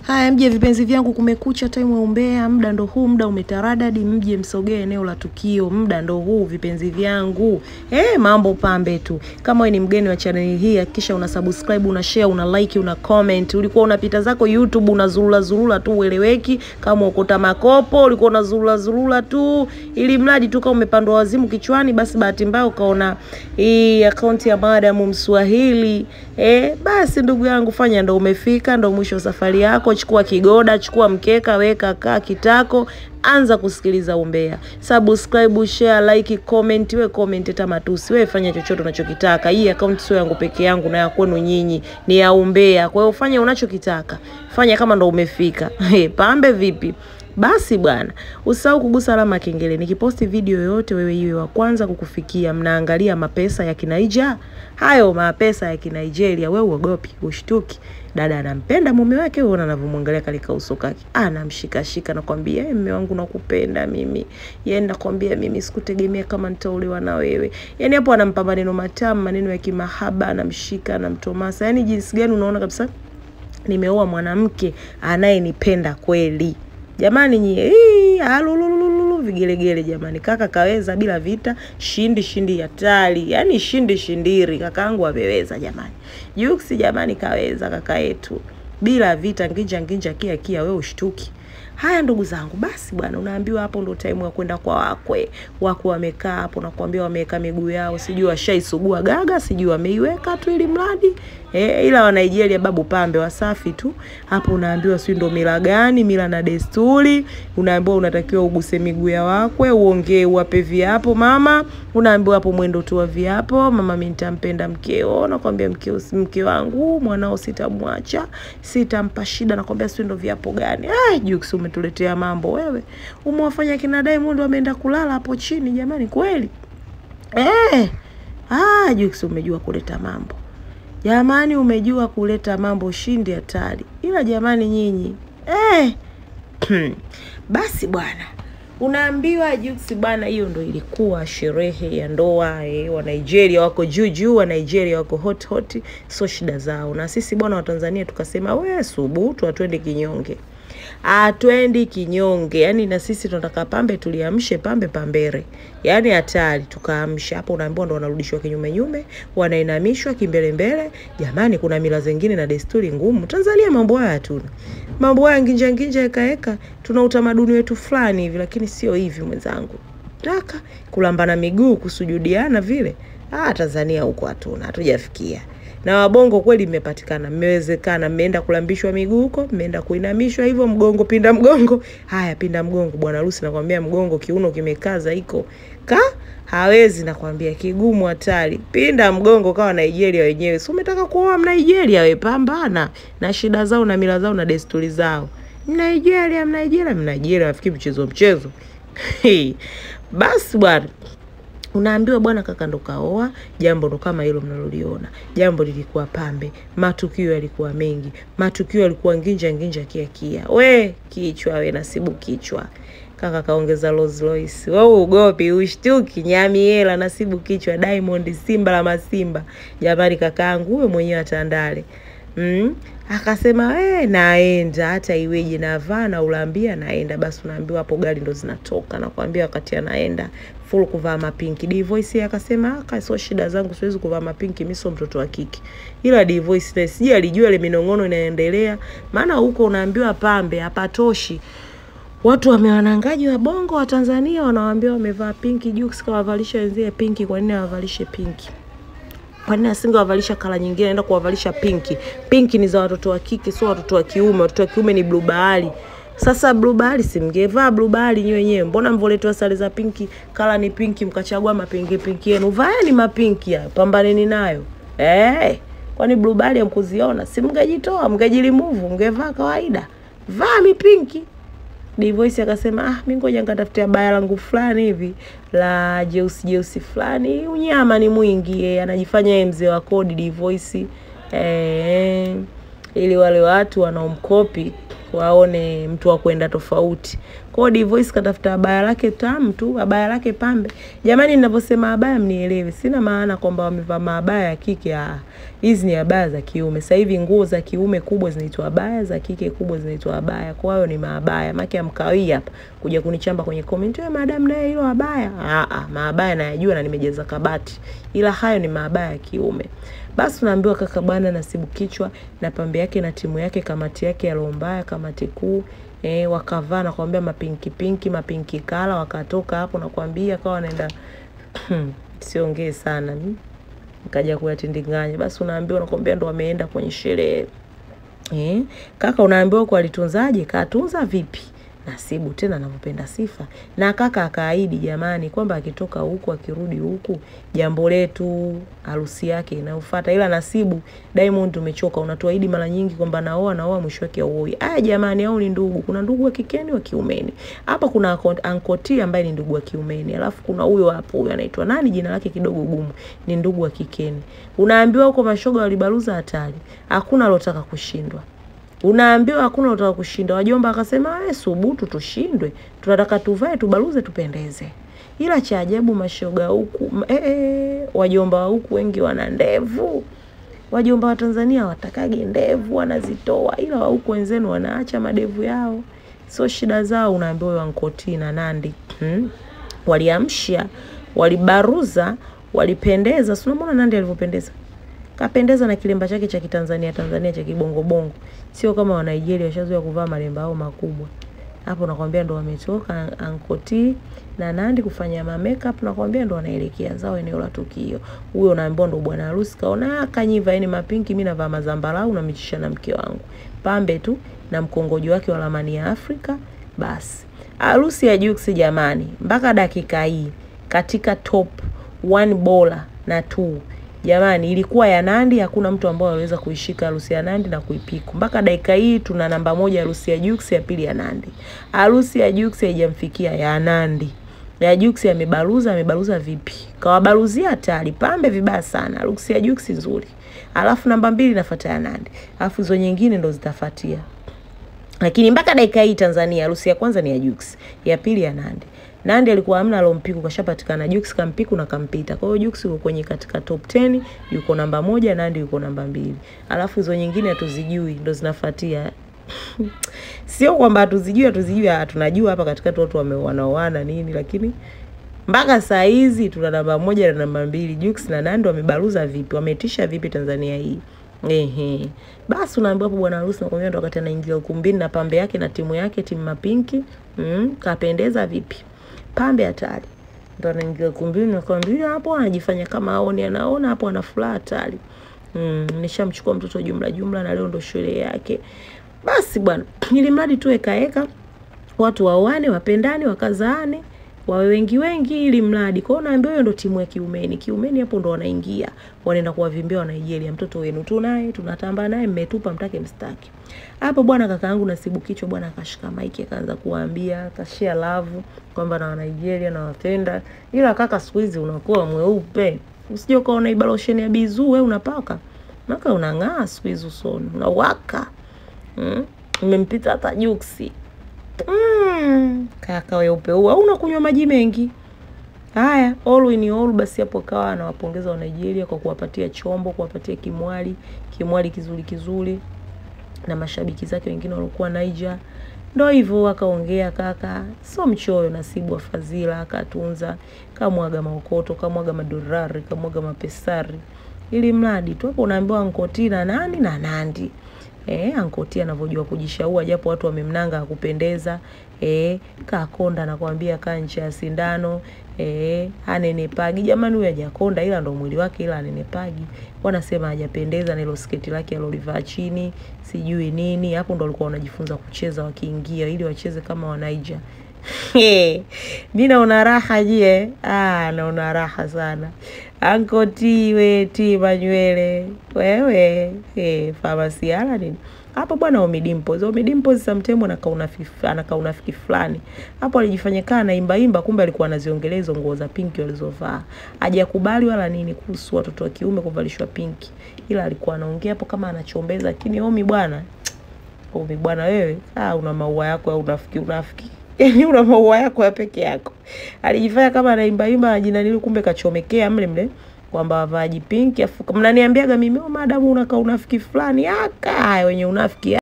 Haya mje vipenzi vyangu, kumekucha, time wa umbea, muda ndo huu, muda umetaradadi, mje msogee eneo la tukio, muda ndo huu vipenzi vyangu. Mambo pambe tu. Kama wewe ni mgeni wa channel hii, hakikisha una subscribe, una share, una like, una comment. Ulikuwa unapita zako YouTube unazurula tu ueleweki, kama ukota makopo, ulikuwa unazurula tu ili mradi tu kama umepandwa wazimu kichwani, basi bahati mbaya ukaona hii account ya Madam Mswahili. Basi ndugu yangu, fanya ndo umefika, ndo mwisho safari yako. Chukua kigoda, chukua mkeka, weka kaa kitako, anza kusikiliza umbea. Subscribe, share, like, comment. We comment hata matusi, we fanya chochote unachokitaka. Hii account sio yangu peke yangu na ya kwenu nyinyi, ni ya umbea. Kwa hiyo fanya unachokitaka, fanya kama ndo umefika. Pambe vipi? Basi bwana, usahau kugusa alama kengele. Nikiposti video yote wewe iwe wa kwanza kukufikia. Mnaangalia mapesa ya Kinaija. Hayo mapesa ya Kinigeria, wewe uogopi, ushtuki. Dada anampenda mume wake, wewe unavumwangalia kalika uso kake. Anamshika nakwambia, mume wangu nakupenda mimi. Yeye nakwambia mimi sikutegemea kama nitaolewa na wewe. Yaani hapo anampa maneno matamu, maneno ya kimahaba, anamshika, anamtomasa. Yaani jinsi gani unaona kabisa nimeoa mwanamke anayenipenda kweli. Jamani nyie, vigelegele jamani. Kaka kaweza bila vita, shindi hatari. Yaani shindiri, kakaangu ameweza jamani. Jux jamani kaweza kaka yetu. Bila vita, nginja kia wewe ushtuki. Haya ndugu zangu, basi bwana, unaambiwa hapo ndo time ya kwenda kwa wakwe. Wako wamekaa hapo, nakwambia wameweka miguu yao, sijui washaisugua gaga, sijui wameiweka tu ili mradi. Ila wa Nigeria babu pambe wasafi tu. Hapo unaambiwa sio ndo mila gani, mila na desturi. Unaambiwa unatakiwa uguse miguu ya wakwe, uongee, uwape viapo mama. Unaambiwa hapo mwendo tu wa viapo, mama mimi nitampenda mkeo, nakwambia mke wangu, mwanao sitamwacha, sitampa shida, nakwambia sio ndo viapo gani. Jux umetuletea mambo wewe. Umewafanya kina Diamond wameenda kulala hapo chini jamani kweli. Jux umejua kuleta mambo. Jamani umejua kuleta mambo, shindi hatari. Ila jamani nyinyi. Basi bwana, unaambiwa Jux bwana, hiyo ndo ilikuwa sherehe ya ndoa. Wa Nigeria wako juu, wa Nigeria wako hot, so shida zao. Na sisi bwana wa Tanzania tukasema we subutu, atwende kinyonge. Atwendi kinyonge. Yaani na sisi tunataka pambe tuliamshe pambe pambere. Yaani hatari tukaamsha. Hapo unaambiwa ndo wanarudishwa kinyume, wanainamishwa kimbele. Jamani kuna mila zingine na desturi ngumu. Tanzania mambo haya hatuna. Mambo haya nginja ekaeka. Tuna utamaduni wetu fulani hivi, lakini sio hivi mwenzangu. Taka kulambana miguu, kusujudiana vile. Tanzania huko hatuna, hatujafikia. Na wabongo kweli mmepatikana, mmewezekana, mmeenda kulambishwa miguu huko, mmeenda kuinamishwa hivyo, mgongo pinda mgongo. Haya pinda mgongo bwana harusi, nakwambia mgongo kiuno kimekaza iko. Hawezi nakwambia, kigumu hatari. Pinda mgongo kawa Nigeria wenyewe. Si umetaka kuoa Nigeria wewe, pambana na shida zao na mila zao na desturi zao. Nigeria wafikiri mchezo. Basi bwana, unaambiwa bwana kaka ndo kaoa, jambo ndo kama hilo mnaloliona. Jambo lilikuwa pambe, matukio yalikuwa mengi, matukio yalikuwa nginja kia. We kichwa we nasibu kichwa. Kaka kaongeza Rolls Royce. Wewe ugopi, ushtuki, nyami hela nasibu kichwa, Diamond simba la masimba. Jamani kakaangu wewe mwenyewe atandale. Akasema naenda hata iweje, navaa na ulambia naenda. Basi unaambiwa hapo gari ndo zinatoka, nakwambia wakati anaenda full kuvaa mapinki. Divoice akasema sio shida zangu, siwezi kuvaa mapinki, mimi sio mtoto wa kike. Ila Divoice sije alijua ile minongono inaendelea, maana huko unaambiwa pambe hapatoshi. Watu wamewanangaji wa bongo wa Tanzania wanawaambia wamevaa pinki. Jux kawavalisha wenzie pinki, kwa nini hawavalishe pinki? Kwa nini asingewavalisha kala nyingine, anaenda kuwavalisha pinki? Pinki ni za watoto wa kike, sio watoto wa kiume. Watoto wa kiume ni blue bahari. Sasa blue bahari simngevaa blue bahari nyewe wenyewe. Mbona mvoletwa sare za pinki, kala ni pinki, mkachagua pinki yenu? Vaeni mapinki haya, pambaneni nayo. Kwani blue bahari hamkuziona? Simngejitoa, mngejilimuvu, mngevaa kawaida. Vaa mipinki. Divoice akasema mimi ngoja ngatafutia baya langu fulani hivi la jeusi fulani. Unyama ni mwingi, anajifanya yeye mzee wa kodi Divoice. Ili wale watu wanaomkopi waone mtu wa kwenda tofauti. Kwa Divoice katafuta baya lake tamu tu, baya lake pambe. Jamani ninaposema baya mnielewe, sina maana kwamba wamevaa mabaya ya kike. Hizi ni abaya za kiume. Sasa hivi nguo za kiume kubwa zinaitwa abaya, za kike kubwa zinaitwa abaya. Kwa hiyo ni maabaya. Maki amkawii hapa kuja kunichamba kwenye comment, "Wewe madam naye hilo abaya." Maabaya nayajua na nimejaza kabati. Ila hayo ni maabaya ya kiume. Basi tunaambiwa kaka bwana Nasibu Kichwa na pambe yake na timu yake, kamati yake ya Lombaya, kamati kuu, wakavaa na kuambia mapinki kala, wakatoka hapo na kuambia kwa wanaenda siongee sana nikaja kuyatindinganya. Basi unaambiwa nakwambia ndo wameenda kwenye sherehe. Kaka unaambiwa kwa alitunzaje? Katunza vipi? Nasibu tena anampenda sifa. Na kaka akaahidi jamani kwamba akitoka huku akirudi huku jambo letu harusi yake inayofuata. Ila Nasibu, Diamond tumechoka, unatuahidi mara nyingi kwamba naoa mwisho wake auoi. Jamani, hao ni ndugu. Kuna ndugu wa kikeni wa kiumeni. Hapa kuna Ankoti ambaye ni ndugu wa kiumeni. Alafu kuna huyo hapo, huyo anaitwa nani, jina lake kidogo gumu, ni ndugu wa kikeni. Unaambiwa huko mashoga walibaruza hatari. Hakuna alotaka kushindwa. Unaambiwa hakuna utaka kushinda. Wajomba akasema subutu tushindwe. Tunataka tuvae tubaruze tupendeze. Ila cha ajabu mashoga huku wajomba huku wengi wana ndevu. Wajomba wa Tanzania watakage ndevu, wanazitoa. Ila wa huku wenzenu wanaacha madevu yao. Sio shida zao. Unaambiwa wa Ankoti na Nandi waliamsha, walibaruza, walipendeza. Si unamwona Nandi alivyopendeza? Kapendeza na kilemba chake cha Tanzania cha kibongo bongo. Sio kama wa Nigeria washazoea kuvaa malemba hao makubwa. Hapo nakwambia ndo wametoka Ankoti na Nandi kufanya makeup, nakwambia ndo wanaelekea zao eneo la tukio. Huyo unaambiwa ndo bwana harusi kaona kanyiva yani mapinki, mimi navaa mazambarau na michisha na mke wangu. Pambe tu na mkongojo wake wa ramani ya Afrika. Basi harusi ya Jux jamani, mpaka dakika hii katika top 1 bora na 2 jamani ilikuwa ya Nandi. Hakuna mtu ambaye anaweza kuishika harusi ya Nandi na kuipiku. Mpaka dakika hii tuna namba 1 harusi ya Jux, ya pili ya Nandi. Harusi ya Jux haijamfikia ya Nandi. Ya Jux amebaruza vipi? Kawabaruzia hatari, pambe vibaya sana. Harusi ya Jux nzuri. Alafu namba 2 inafuata ya Nandi. Alafu hizo nyingine ndo zitafuatia. Lakini mpaka dakika hii Tanzania harusi ya kwanza ni ya Jux, ya pili ya Nandi. Nandi alikuwa hamna alompiku, kashapatikana. Jux kampiku na kampita. Kwa hiyo Jux yuko kwenye katika top 10, yuko namba 1, Nandi yuko namba 2. Alafu hizo nyingine hatuzijui, ndo zinafuatia. Sio kwamba hatuzijui, tunajua hapa katika watu wanaoana nini, lakini mpaka saa hizi tuna namba 1 na namba 2. Jux na Nandi wamebaruza vipi? Wametisha vipi Tanzania hii? Basi unaambiwa hapo bwana harusi na kwambia ndo wakati anaingia ukumbini na pambe yake na timu yake, timu mapinki. Kapendeza vipi? Pambe hatari. Ndo anaingia ukumbini na kwambia hapo anajifanya kama anaona hapo ana furaha hatari. Nishamchukua mtoto jumla na leo ndo shule yake. Basi bwana, ili mradi tu ekaeka watu waoane, wapendane, wakazaane, wawe wengi ili mradi. Kwa hiyo naambiwa hiyo ndo timu ya kiumeni hapo ndo wanaingia. Wanaenda kuwavimbia wa Nigeria, mtoto wenu tunaye, tunatamba naye, mmetupa mtake mstaki. Hapo bwana kaka yangu Nasibu Kichwa bwana akashika mic akaanza kuambia, akashare love kwamba na wa Nigeria na wapenda. Ila kaka siku hizi unakuwa mweupe. Usije ukaona ibalosheni ya bizu wewe unapaka. Maka unang'aa siku hizi usoni, unawaka. Umempita hata Juksi. Kaka weupe huwa unakunywa maji mengi. Haya, all in all basi hapo kawa anawapongeza wa Nigeria kwa kuwapatia chombo, kuwapatia kimwali kizuri na mashabiki zake wengine walikuwa Niger. Ndio hivyo akaongea kaka, sio mchoyo Nasibu wa fadhila, akatunza, kamwaga maokoto, kamwaga madorari, kamwaga mapesari. Ili mradi tu hapo unaambiwa Ankoti na Nandi. Ankoti anavyojua kujishaua japo watu wamemnanga kupendeza. Kakonda nakwambia kancha ya sindano. Hanenepagi jamani, huyu hajakonda ila ndo mwili wake, ila hanenepagi. Wanasema hajapendeza na ile sketi lake alolivaa chini, sijui nini. Hapo ndo walikuwa wanajifunza kucheza wakiingia ili wacheze kama wa Niger. Mimi naona raha je? Naona raha sana. Ankoti we manywele wewe famasiala nini? Hapo bwana Omidimpoz sometimes anakaa unafiki fulani. Hapo alijifanya kana imba kumbe alikuwa anaziongelea hizo nguo za pinki walizovaa. Hajakubali wala nini kuhusu watoto wa kiume kuvalishwa pinki. Ila alikuwa anaongea hapo kama anachombeza, lakini Omi bwana wewe una maua yako au unafiki. Yaani una maua yako ya peke yako. Alijifanya kama anaimba jina nili kumbe kachomekea mle kwamba wavaaji pinki, afu mnaniambiaga mimi madamu unakaa unafiki fulani, aka wenye unafiki